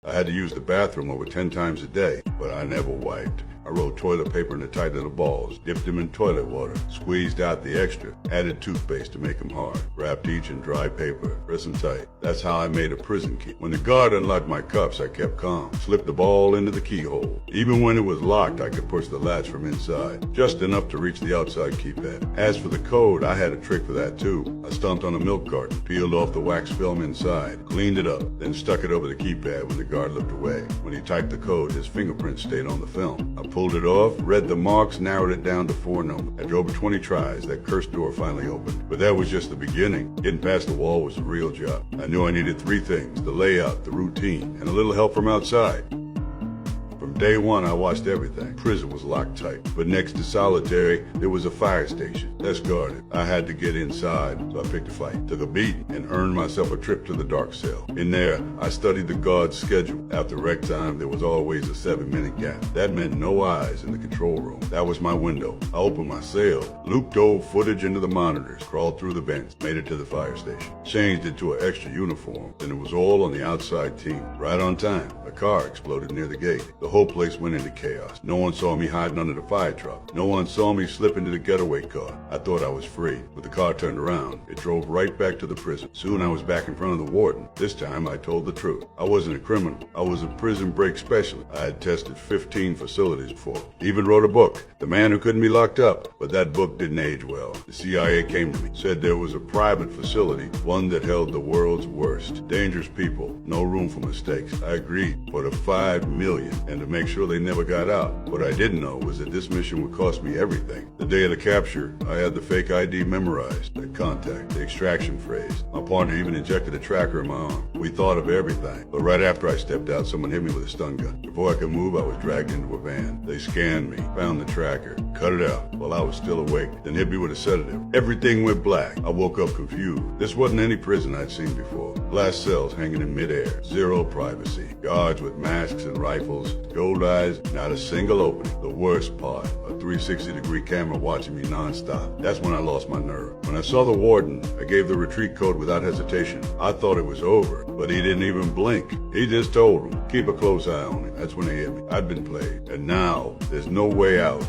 I had to use the bathroom over 10 times a day, but I never wiped. I rolled toilet paper in the tight little balls, dipped them in toilet water, squeezed out the extra, added toothpaste to make them hard, wrapped each in dry paper, press them tight. That's how I made a prison key. When the guard unlocked my cuffs, I kept calm, slipped the ball into the keyhole. Even when it was locked, I could push the latch from inside, just enough to reach the outside keypad. As for the code, I had a trick for that too. I stomped on a milk carton, peeled off the wax film inside, cleaned it up, then stuck it over the keypad when the guard looked away. When he typed the code, his fingerprint stayed on the film. I pulled it off, read the marks, narrowed it down to 4 numbers. After over 20 tries, that cursed door finally opened. But that was just the beginning. Getting past the wall was a real job. I knew I needed 3 things: the layout, the routine, and a little help from outside. From day one, I watched everything. Prison was locked tight, but next to solitary, there was a fire station, less guarded. I had to get inside, so I picked a fight, took a beating, and earned myself a trip to the dark cell. In there, I studied the guard's schedule. After rec time, there was always a 7-minute gap. That meant no eyes in the control room. That was my window. I opened my cell, looped old footage into the monitors, crawled through the vents, made it to the fire station, changed it to an extra uniform, and it was all on the outside team. Right on time, a car exploded near the gate. The whole place went into chaos. No one saw me hiding under the fire truck. No one saw me slip into the getaway car. I thought I was free. But the car turned around. It drove right back to the prison. Soon I was back in front of the warden. This time I told the truth. I wasn't a criminal. I was a prison break specialist. I had tested 15 facilities before. Even wrote a book, The Man Who Couldn't Be Locked Up. But that book didn't age well. The CIA came to me, said there was a private facility, one that held the world's worst. Dangerous people, no room for mistakes. I agreed for the $5 million and to make sure they never got out. What I didn't know was that this mission would cost me everything. The day of the capture, I had the fake ID memorized, the contact, the extraction phrase. My partner even injected a tracker in my arm. We thought of everything. But right after I stepped out, someone hit me with a stun gun. Before I could move, I was dragged into a van. They scanned me, found the tracker, cut it out while I was still awake, then hit me with a sedative. Everything went black. I woke up confused. This wasn't any prison I'd seen before. Glass cells hanging in midair, zero privacy. Guards with masks and rifles, gold eyes, not a single opening. The worst part, a 360-degree camera watching me non-stop. That's when I lost my nerve. When I saw the warden, I gave the retreat code without hesitation. I thought it was over, but he didn't even blink. He just told them, keep a close eye on him. That's when they hit me. I'd been played, and now there's no way out.